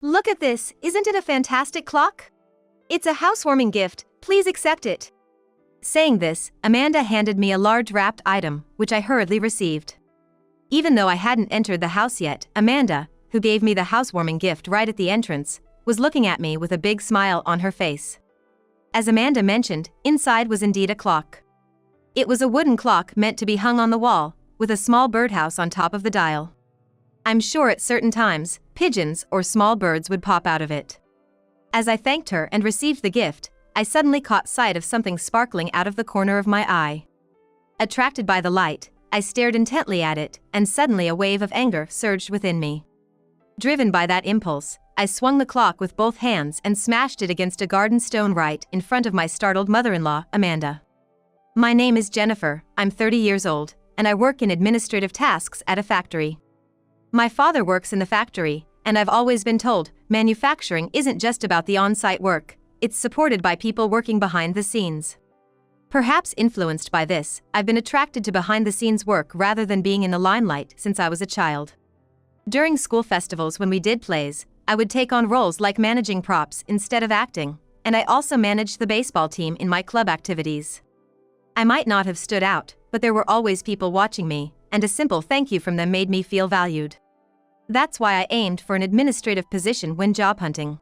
Look at this, isn't it a fantastic clock? It's a housewarming gift, please accept it. Saying this, Amanda handed me a large wrapped item, which I hurriedly received. Even though I hadn't entered the house yet, Amanda, who gave me the housewarming gift right at the entrance, was looking at me with a big smile on her face. As Amanda mentioned, inside was indeed a clock. It was a wooden clock meant to be hung on the wall, with a small birdhouse on top of the dial. I'm sure at certain times, pigeons or small birds would pop out of it. As I thanked her and received the gift, I suddenly caught sight of something sparkling out of the corner of my eye. Attracted by the light, I stared intently at it, and suddenly a wave of anger surged within me. Driven by that impulse, I swung the clock with both hands and smashed it against a garden stone right in front of my startled mother-in-law, Amanda. My name is Jennifer, I'm 30 years old, and I work in administrative tasks at a factory. My father works in the factory, and I've always been told, manufacturing isn't just about the on-site work, it's supported by people working behind the scenes. Perhaps influenced by this, I've been attracted to behind-the-scenes work rather than being in the limelight since I was a child. During school festivals when we did plays, I would take on roles like managing props instead of acting, and I also managed the baseball team in my club activities. I might not have stood out, but there were always people watching me, and a simple thank you from them made me feel valued. That's why I aimed for an administrative position when job hunting.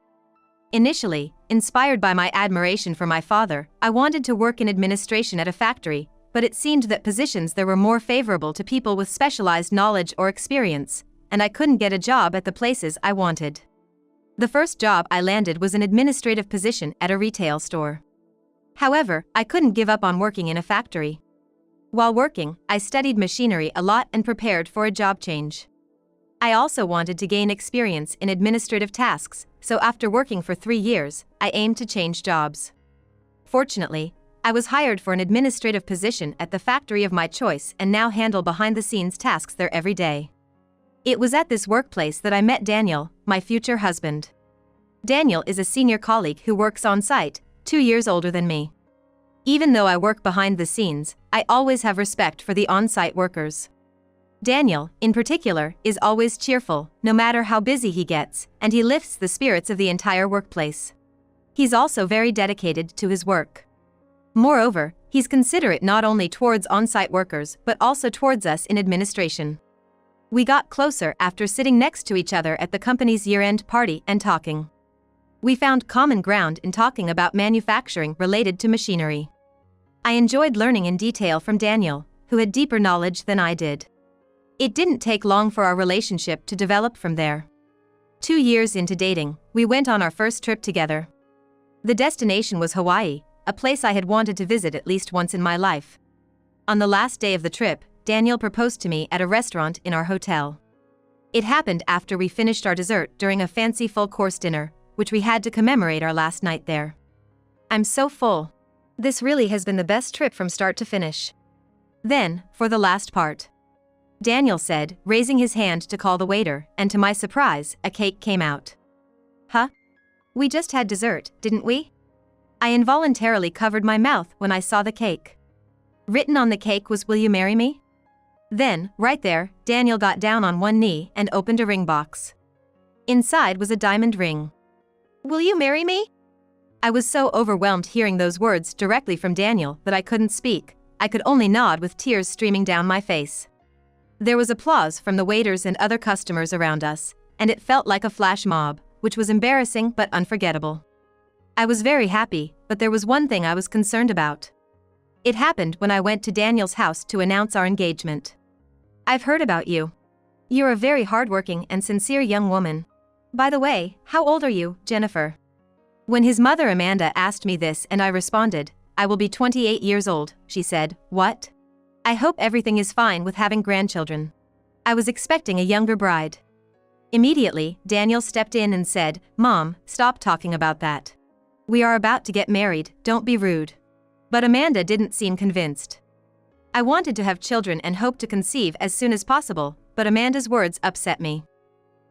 Initially, inspired by my admiration for my father, I wanted to work in administration at a factory, but it seemed that positions there were more favorable to people with specialized knowledge or experience, and I couldn't get a job at the places I wanted. The first job I landed was an administrative position at a retail store. However, I couldn't give up on working in a factory. While working, I studied machinery a lot and prepared for a job change. I also wanted to gain experience in administrative tasks, so after working for 3 years, I aimed to change jobs. Fortunately, I was hired for an administrative position at the factory of my choice and now handle behind-the-scenes tasks there every day. It was at this workplace that I met Daniel, my future husband. Daniel is a senior colleague who works on site, 2 years older than me. Even though I work behind the scenes, I always have respect for the on-site workers. Daniel, in particular, is always cheerful, no matter how busy he gets, and he lifts the spirits of the entire workplace. He's also very dedicated to his work. Moreover, he's considerate not only towards on-site workers but also towards us in administration. We got closer after sitting next to each other at the company's year-end party and talking. We found common ground in talking about manufacturing related to machinery. I enjoyed learning in detail from Daniel, who had deeper knowledge than I did. It didn't take long for our relationship to develop from there. 2 years into dating, we went on our first trip together. The destination was Hawaii, a place I had wanted to visit at least once in my life. On the last day of the trip, Daniel proposed to me at a restaurant in our hotel. It happened after we finished our dessert during a fancy full-course dinner, which we had to commemorate our last night there. I'm so full. This really has been the best trip from start to finish. Then, for the last part. Daniel said, raising his hand to call the waiter, and to my surprise, a cake came out. Huh? We just had dessert, didn't we? I involuntarily covered my mouth when I saw the cake. Written on the cake was, "Will you marry me?" Then, right there, Daniel got down on one knee and opened a ring box. Inside was a diamond ring. "Will you marry me?" I was so overwhelmed hearing those words directly from Daniel that I couldn't speak. I could only nod with tears streaming down my face. There was applause from the waiters and other customers around us, and it felt like a flash mob, which was embarrassing but unforgettable. I was very happy, but there was one thing I was concerned about. It happened when I went to Daniel's house to announce our engagement. "I've heard about you. You're a very hardworking and sincere young woman. By the way, how old are you, Jennifer?" When his mother Amanda asked me this and I responded, "I will be 28 years old," she said, "What? I hope everything is fine with having grandchildren." I was expecting a younger bride. Immediately, Daniel stepped in and said, "Mom, stop talking about that. We are about to get married, don't be rude." But Amanda didn't seem convinced. I wanted to have children and hoped to conceive as soon as possible, but Amanda's words upset me.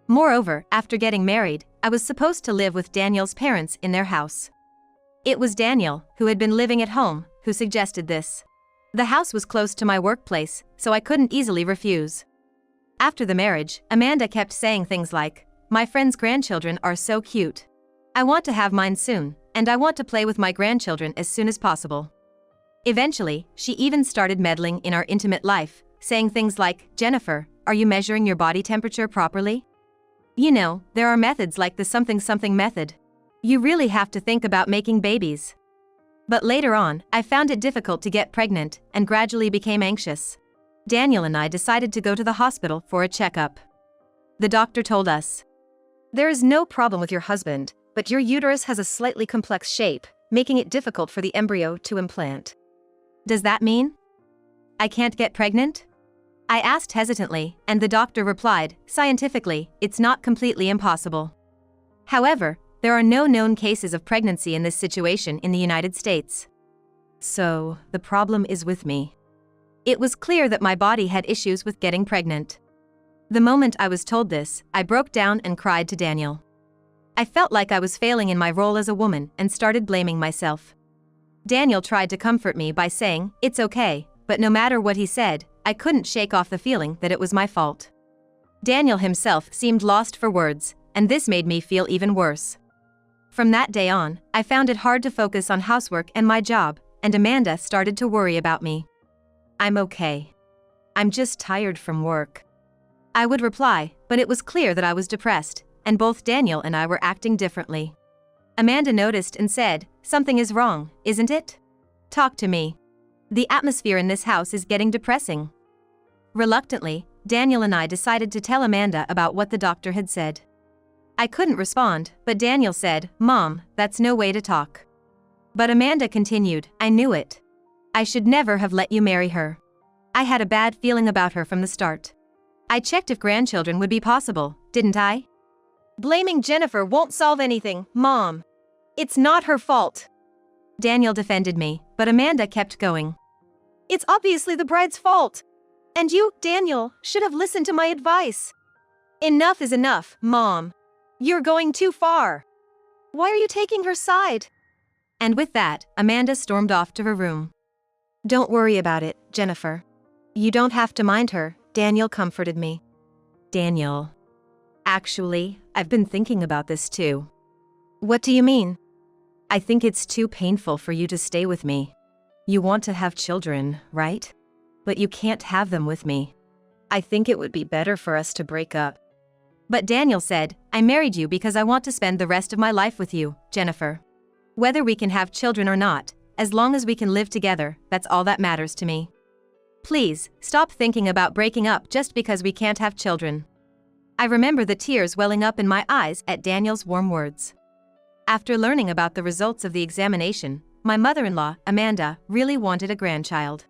Moreover, after getting married, I was supposed to live with Daniel's parents in their house. It was Daniel, who had been living at home, who suggested this. The house was close to my workplace, so I couldn't easily refuse. After the marriage, Amanda kept saying things like, my friend's grandchildren are so cute. I want to have mine soon, and I want to play with my grandchildren as soon as possible. Eventually, she even started meddling in our intimate life, saying things like, Jennifer, are you measuring your body temperature properly? You know, there are methods like the something something method. You really have to think about making babies. But later on, I found it difficult to get pregnant and gradually became anxious. Daniel and I decided to go to the hospital for a checkup. The doctor told us, there is no problem with your husband, but your uterus has a slightly complex shape, making it difficult for the embryo to implant. Does that mean I can't get pregnant? I asked hesitantly, and the doctor replied, scientifically, it's not completely impossible. However, there are no known cases of pregnancy in this situation in the United States. So, the problem is with me. It was clear that my body had issues with getting pregnant. The moment I was told this, I broke down and cried to Daniel. I felt like I was failing in my role as a woman and started blaming myself. Daniel tried to comfort me by saying, it's okay, but no matter what he said, I couldn't shake off the feeling that it was my fault. Daniel himself seemed lost for words, and this made me feel even worse. From that day on, I found it hard to focus on housework and my job, and Amanda started to worry about me. I'm okay. I'm just tired from work. I would reply, but it was clear that I was depressed, and both Daniel and I were acting differently. Amanda noticed and said, something is wrong, isn't it? Talk to me. The atmosphere in this house is getting depressing. Reluctantly, Daniel and I decided to tell Amanda about what the doctor had said. I couldn't respond, but Daniel said, Mom, that's no way to talk. But Amanda continued, I knew it. I should never have let you marry her. I had a bad feeling about her from the start. I checked if grandchildren would be possible, didn't I? Blaming Jennifer won't solve anything, Mom. It's not her fault. Daniel defended me, but Amanda kept going. It's obviously the bride's fault. And you, Daniel, should have listened to my advice. Enough is enough, Mom. You're going too far. Why are you taking her side? And with that, Amanda stormed off to her room. Don't worry about it, Jennifer. You don't have to mind her, Daniel comforted me. Daniel. Actually, I've been thinking about this too. What do you mean? I think it's too painful for you to stay with me. You want to have children, right? But you can't have them with me. I think it would be better for us to break up. But Daniel said, I married you because I want to spend the rest of my life with you, Jennifer. Whether we can have children or not, as long as we can live together, that's all that matters to me. Please, stop thinking about breaking up just because we can't have children. I remember the tears welling up in my eyes at Daniel's warm words. After learning about the results of the examination, my mother-in-law, Amanda, really wanted a grandchild.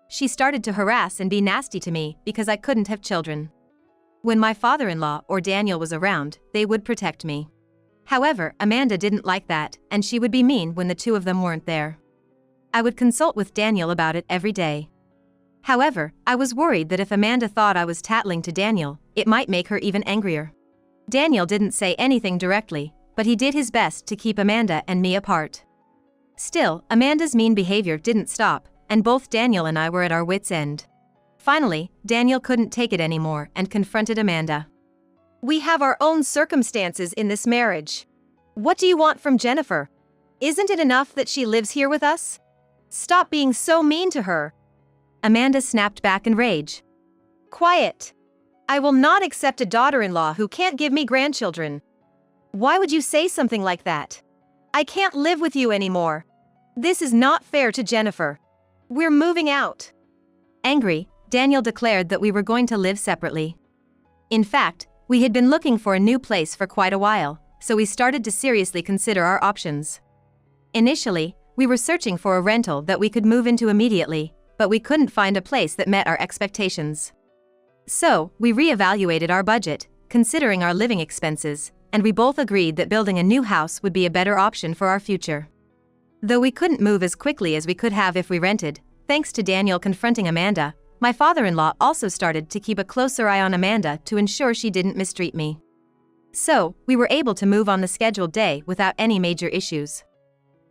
She started to harass and be nasty to me because I couldn't have children. When my father-in-law or Daniel was around, they would protect me. However, Amanda didn't like that, and she would be mean when the two of them weren't there. I would consult with Daniel about it every day. However, I was worried that if Amanda thought I was tattling to Daniel, it might make her even angrier. Daniel didn't say anything directly, but he did his best to keep Amanda and me apart. Still, Amanda's mean behavior didn't stop, and both Daniel and I were at our wits' end. Finally, Daniel couldn't take it anymore and confronted Amanda. We have our own circumstances in this marriage. What do you want from Jennifer? Isn't it enough that she lives here with us? Stop being so mean to her. Amanda snapped back in rage. Quiet. I will not accept a daughter-in-law who can't give me grandchildren. Why would you say something like that? I can't live with you anymore. This is not fair to Jennifer. We're moving out. Angry, Daniel declared that we were going to live separately. In fact, we had been looking for a new place for quite a while, so we started to seriously consider our options. Initially, we were searching for a rental that we could move into immediately, but we couldn't find a place that met our expectations. So, we reevaluated our budget, considering our living expenses, and we both agreed that building a new house would be a better option for our future. Though we couldn't move as quickly as we could have if we rented, thanks to Daniel confronting Amanda, my father-in-law also started to keep a closer eye on Amanda to ensure she didn't mistreat me. So, we were able to move on the scheduled day without any major issues.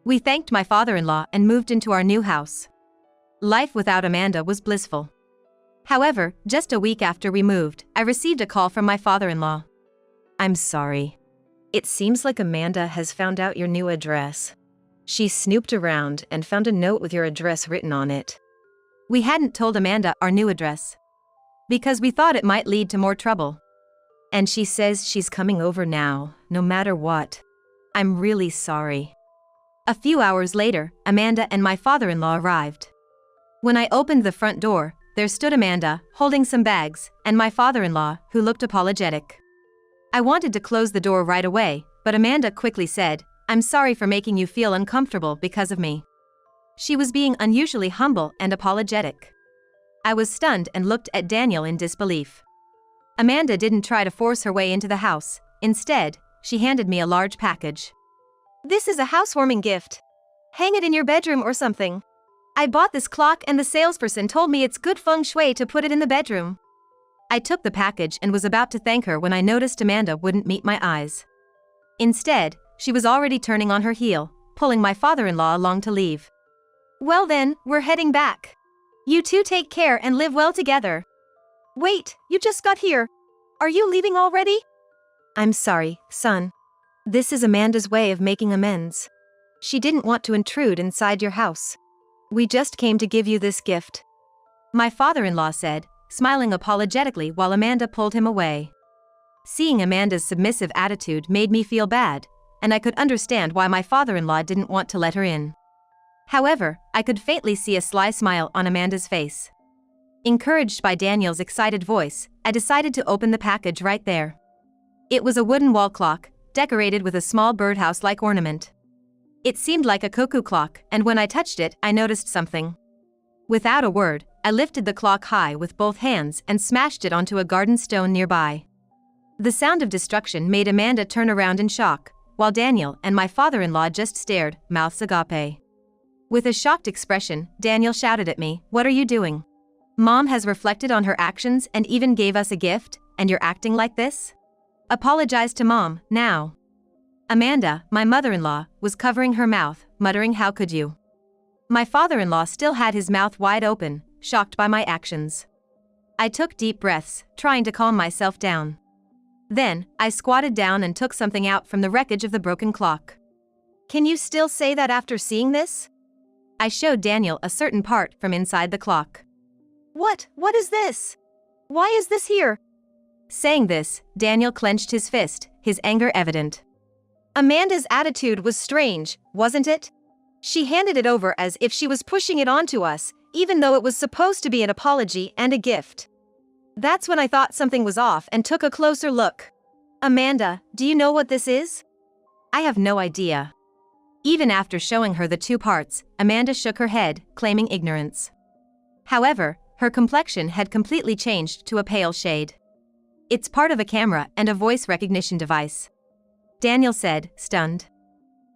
We thanked my father-in-law and moved into our new house. Life without Amanda was blissful. However, just a week after we moved, I received a call from my father-in-law. I'm sorry. It seems like Amanda has found out your new address. She snooped around and found a note with your address written on it. We hadn't told Amanda our new address because we thought it might lead to more trouble. And she says she's coming over now, no matter what. I'm really sorry. A few hours later, Amanda and my father-in-law arrived. When I opened the front door, there stood Amanda, holding some bags, and my father-in-law, who looked apologetic. I wanted to close the door right away, but Amanda quickly said, "I'm sorry for making you feel uncomfortable because of me." She was being unusually humble and apologetic. I was stunned and looked at Daniel in disbelief. Amanda didn't try to force her way into the house. Instead, she handed me a large package. "This is a housewarming gift. Hang it in your bedroom or something. I bought this clock and the salesperson told me it's good feng shui to put it in the bedroom." I took the package and was about to thank her when I noticed Amanda wouldn't meet my eyes. Instead, she was already turning on her heel, pulling my father-in-law along to leave. "Well then, we're heading back. You two take care and live well together." "Wait, you just got here. Are you leaving already?" "I'm sorry, son. This is Amanda's way of making amends. She didn't want to intrude inside your house. We just came to give you this gift," my father-in-law said, smiling apologetically while Amanda pulled him away. Seeing Amanda's submissive attitude made me feel bad, and I could understand why my father-in-law didn't want to let her in. However, I could faintly see a sly smile on Amanda's face. Encouraged by Daniel's excited voice, I decided to open the package right there. It was a wooden wall clock, decorated with a small birdhouse-like ornament. It seemed like a cuckoo clock, and when I touched it, I noticed something. Without a word, I lifted the clock high with both hands and smashed it onto a garden stone nearby. The sound of destruction made Amanda turn around in shock, while Daniel and my father-in-law just stared, mouths agape. With a shocked expression, Daniel shouted at me, "What are you doing? Mom has reflected on her actions and even gave us a gift, and you're acting like this? Apologize to Mom, now." Amanda, my mother-in-law, was covering her mouth, muttering, "How could you?" My father-in-law still had his mouth wide open, shocked by my actions. I took deep breaths, trying to calm myself down. Then, I squatted down and took something out from the wreckage of the broken clock. "Can you still say that after seeing this?" I showed Daniel a certain part from inside the clock. What is this? Why is this here?" Saying this, Daniel clenched his fist, his anger evident. Amanda's attitude was strange, wasn't it? She handed it over as if she was pushing it onto us, even though it was supposed to be an apology and a gift. That's when I thought something was off and took a closer look. "Amanda, do you know what this is?" "I have no idea." Even after showing her the two parts, Amanda shook her head, claiming ignorance. However, her complexion had completely changed to a pale shade. "It's part of a camera and a voice recognition device," Daniel said, stunned.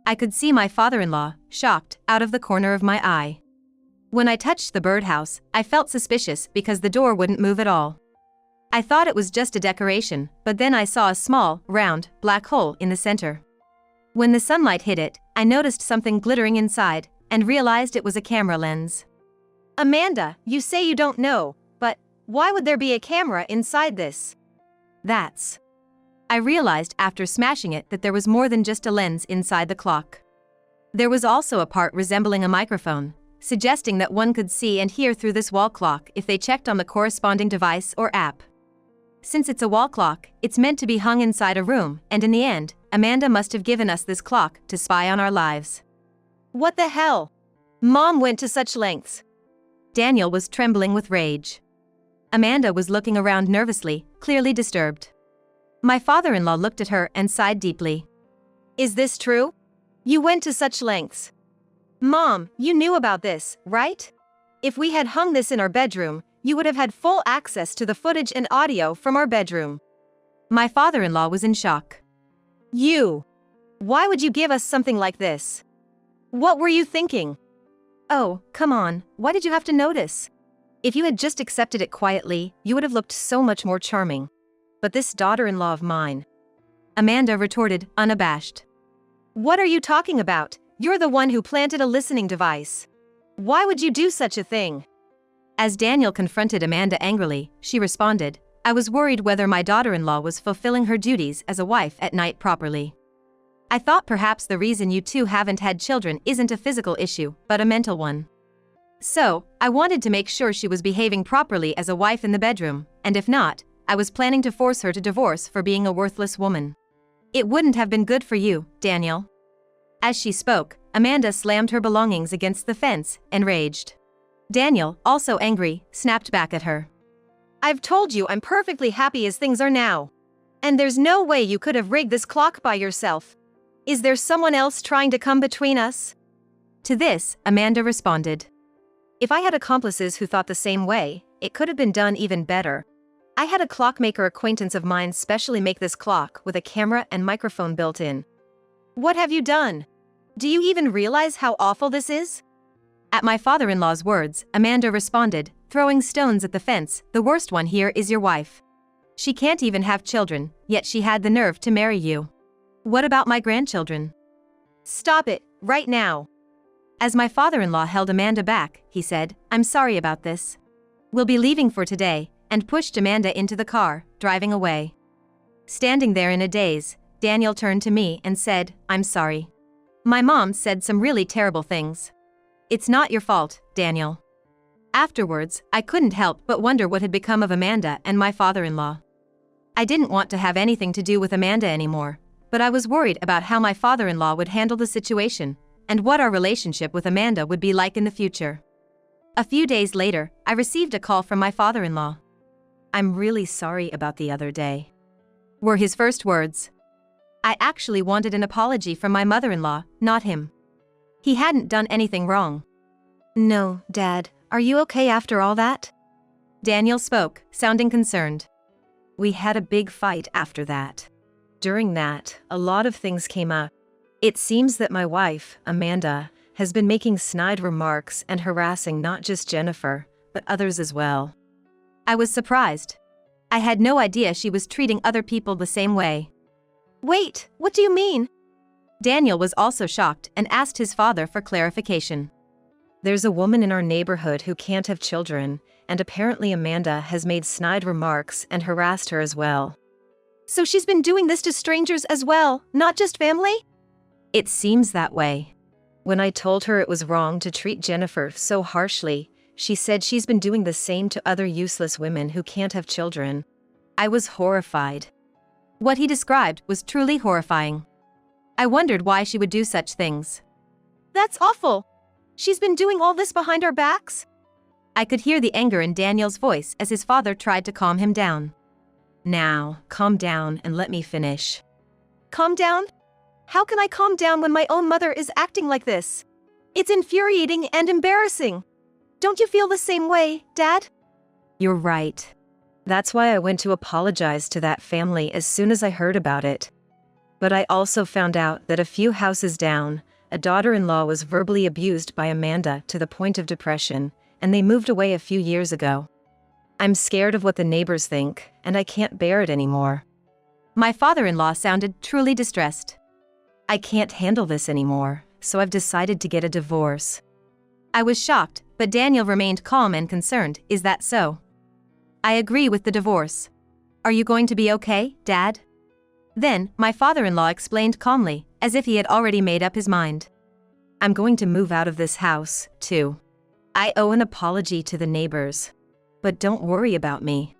I could see my father-in-law, shocked, out of the corner of my eye. When I touched the birdhouse, I felt suspicious because the door wouldn't move at all. I thought it was just a decoration, but then I saw a small, round, black hole in the center. When the sunlight hit it, I noticed something glittering inside, and realized it was a camera lens. "Amanda, you say you don't know, but why would there be a camera inside this?" I realized after smashing it that there was more than just a lens inside the clock. There was also a part resembling a microphone, suggesting that one could see and hear through this wall clock if they checked on the corresponding device or app. Since it's a wall clock, it's meant to be hung inside a room, and in the end, Amanda must have given us this clock to spy on our lives. "What the hell? Mom went to such lengths." Daniel was trembling with rage. Amanda was looking around nervously, clearly disturbed. My father-in-law looked at her and sighed deeply. "Is this true? You went to such lengths. Mom, you knew about this, right? If we had hung this in our bedroom, you would have had full access to the footage and audio from our bedroom." My father-in-law was in shock. "You! Why would you give us something like this? What were you thinking?" "Oh, come on, why did you have to notice? If you had just accepted it quietly, you would have looked so much more charming. But this daughter-in-law of mine," Amanda retorted, unabashed. "What are you talking about? You're the one who planted a listening device. Why would you do such a thing?" As Daniel confronted Amanda angrily, she responded, I was worried whether my daughter-in-law was fulfilling her duties as a wife at night properly. I thought perhaps the reason you two haven't had children isn't a physical issue, but a mental one. So, I wanted to make sure she was behaving properly as a wife in the bedroom, and if not, I was planning to force her to divorce for being a worthless woman. It wouldn't have been good for you, Daniel. As she spoke, Amanda slammed her belongings against the fence, enraged. Daniel, also angry, snapped back at her. I've told you I'm perfectly happy as things are now. And there's no way you could have rigged this clock by yourself. Is there someone else trying to come between us? To this, Amanda responded. If I had accomplices who thought the same way, it could have been done even better. I had a clockmaker acquaintance of mine specially make this clock with a camera and microphone built in. What have you done? Do you even realize how awful this is? At my father-in-law's words, Amanda responded, throwing stones at the fence. The worst one here is your wife. She can't even have children, yet she had the nerve to marry you. What about my grandchildren? Stop it, right now. As my father-in-law held Amanda back, he said, I'm sorry about this. We'll be leaving for today, and pushed Amanda into the car, driving away. Standing there in a daze, Daniel turned to me and said, I'm sorry. My mom said some really terrible things. It's not your fault, Daniel. Afterwards, I couldn't help but wonder what had become of Amanda and my father-in-law. I didn't want to have anything to do with Amanda anymore, but I was worried about how my father-in-law would handle the situation, and what our relationship with Amanda would be like in the future. A few days later, I received a call from my father-in-law. I'm really sorry about the other day, were his first words. I actually wanted an apology from my mother-in-law, not him. He hadn't done anything wrong. No, Dad, are you okay after all that? Daniel spoke, sounding concerned. We had a big fight after that. During that, a lot of things came up. It seems that my wife, Amanda, has been making snide remarks and harassing not just Jennifer, but others as well. I was surprised. I had no idea she was treating other people the same way. Wait, what do you mean? Daniel was also shocked and asked his father for clarification. There's a woman in our neighborhood who can't have children, and apparently Amanda has made snide remarks and harassed her as well. So she's been doing this to strangers as well, not just family? It seems that way. When I told her it was wrong to treat Jennifer so harshly, she said she's been doing the same to other useless women who can't have children. I was horrified. What he described was truly horrifying. I wondered why she would do such things. That's awful. She's been doing all this behind our backs? I could hear the anger in Daniel's voice as his father tried to calm him down. Now, calm down and let me finish. Calm down? How can I calm down when my own mother is acting like this? It's infuriating and embarrassing. Don't you feel the same way, Dad? You're right. That's why I went to apologize to that family as soon as I heard about it. But I also found out that a few houses down, a daughter-in-law was verbally abused by Amanda to the point of depression, and they moved away a few years ago. I'm scared of what the neighbors think, and I can't bear it anymore. My father-in-law sounded truly distressed. I can't handle this anymore, so I've decided to get a divorce. I was shocked, but Daniel remained calm and concerned. Is that so? I agree with the divorce. Are you going to be okay, Dad? Then, my father-in-law explained calmly, as if he had already made up his mind. I'm going to move out of this house, too. I owe an apology to the neighbors. But don't worry about me.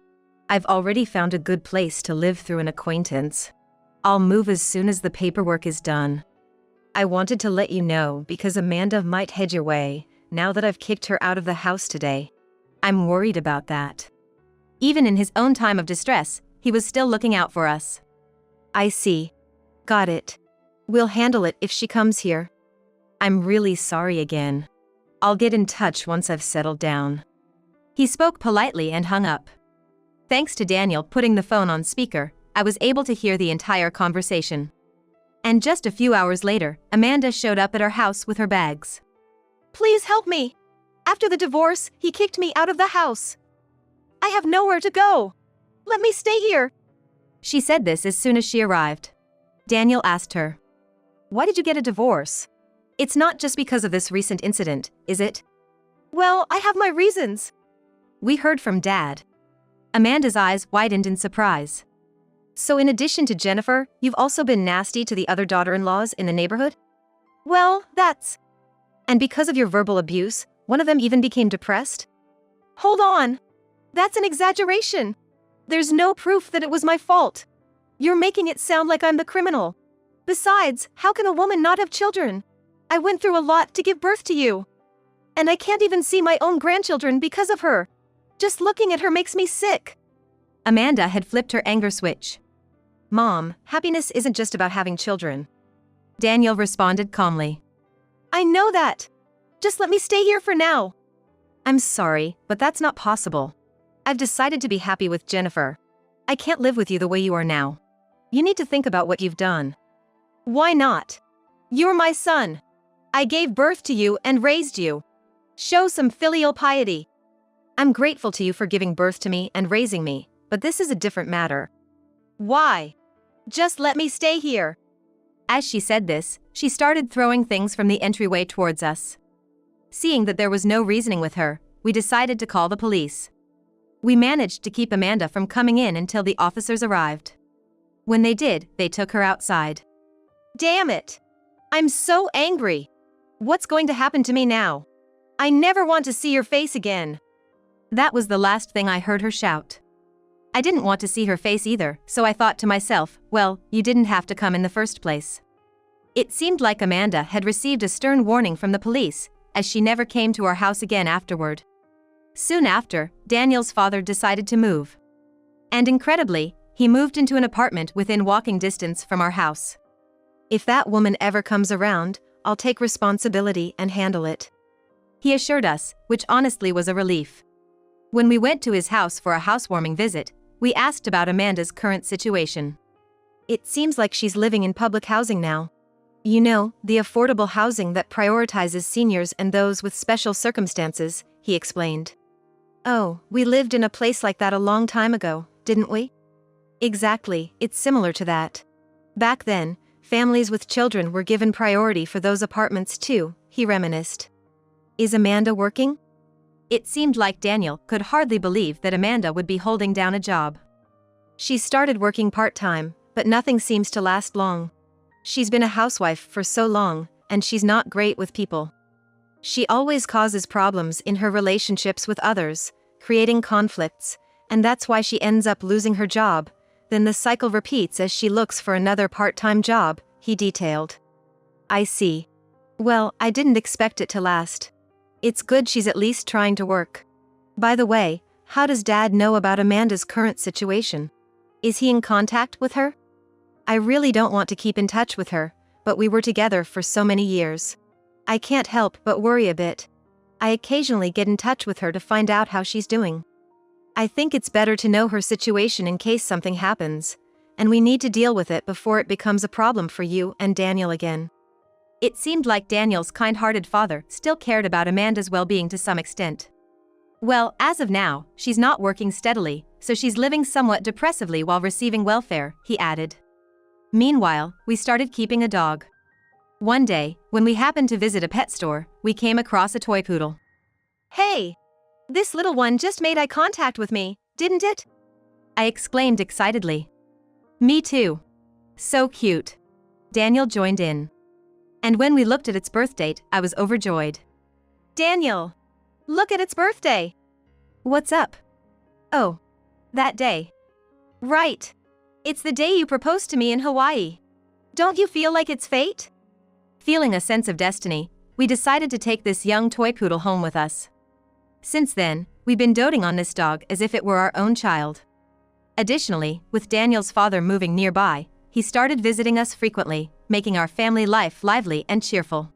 I've already found a good place to live through an acquaintance. I'll move as soon as the paperwork is done. I wanted to let you know because Amanda might head your way, now that I've kicked her out of the house today. I'm worried about that. Even in his own time of distress, he was still looking out for us. I see. Got it. We'll handle it if she comes here. I'm really sorry again. I'll get in touch once I've settled down. He spoke politely and hung up. Thanks to Daniel putting the phone on speaker, I was able to hear the entire conversation. And just a few hours later, Amanda showed up at our house with her bags. Please help me. After the divorce, he kicked me out of the house. I have nowhere to go. Let me stay here. She said this as soon as she arrived. Daniel asked her, why did you get a divorce? It's not just because of this recent incident, is it? Well, I have my reasons. We heard from Dad. Amanda's eyes widened in surprise. So in addition to Jennifer, you've also been nasty to the other daughter-in-laws in the neighborhood? Well, that's... And because of your verbal abuse, one of them even became depressed? Hold on! That's an exaggeration! There's no proof that it was my fault. You're making it sound like I'm the criminal. Besides, how can a woman not have children? I went through a lot to give birth to you. And I can't even see my own grandchildren because of her. Just looking at her makes me sick. Amanda had flipped her anger switch. Mom, happiness isn't just about having children. Daniel responded calmly. I know that. Just let me stay here for now. I'm sorry, but that's not possible. I've decided to be happy with Jennifer. I can't live with you the way you are now. You need to think about what you've done. Why not? You're my son. I gave birth to you and raised you. Show some filial piety. I'm grateful to you for giving birth to me and raising me, but this is a different matter. Why? Just let me stay here. As she said this, she started throwing things from the entryway towards us. Seeing that there was no reasoning with her, we decided to call the police. We managed to keep Amanda from coming in until the officers arrived. When they did, they took her outside. Damn it! I'm so angry. What's going to happen to me now? I never want to see your face again. That was the last thing I heard her shout. I didn't want to see her face either, so I thought to myself, well, you didn't have to come in the first place. It seemed like Amanda had received a stern warning from the police, as she never came to our house again afterward. Soon after, Daniel's father decided to move. And incredibly, he moved into an apartment within walking distance from our house. If that woman ever comes around, I'll take responsibility and handle it. He assured us, which honestly was a relief. When we went to his house for a housewarming visit, we asked about Amanda's current situation. It seems like she's living in public housing now. You know, the affordable housing that prioritizes seniors and those with special circumstances, he explained. Oh, we lived in a place like that a long time ago, didn't we? Exactly, it's similar to that. Back then, families with children were given priority for those apartments too, he reminisced. Is Amanda working? It seemed like Daniel could hardly believe that Amanda would be holding down a job. She's started working part-time, but nothing seems to last long. She's been a housewife for so long, and she's not great with people. She always causes problems in her relationships with others, creating conflicts, and that's why she ends up losing her job. Then the cycle repeats as she looks for another part-time job, he detailed. I see. Well, I didn't expect it to last. It's good she's at least trying to work. By the way, how does Dad know about Amanda's current situation? Is he in contact with her? I really don't want to keep in touch with her, but we were together for so many years. I can't help but worry a bit. I occasionally get in touch with her to find out how she's doing. I think it's better to know her situation in case something happens, and we need to deal with it before it becomes a problem for you and Daniel again. It seemed like Daniel's kind-hearted father still cared about Amanda's well-being to some extent. Well, as of now, she's not working steadily, so she's living somewhat depressively while receiving welfare, he added. Meanwhile, we started keeping a dog. One day, when we happened to visit a pet store, we came across a toy poodle. Hey! This little one just made eye contact with me, didn't it? I exclaimed excitedly. Me too. So cute. Daniel joined in. And when we looked at its birth date, I was overjoyed. Daniel! Look at its birthday! What's up? Oh. That day. Right. It's the day you proposed to me in Hawaii. Don't you feel like it's fate? Feeling a sense of destiny, we decided to take this young toy poodle home with us. Since then, we've been doting on this dog as if it were our own child. Additionally, with Daniel's father moving nearby, he started visiting us frequently, making our family life lively and cheerful.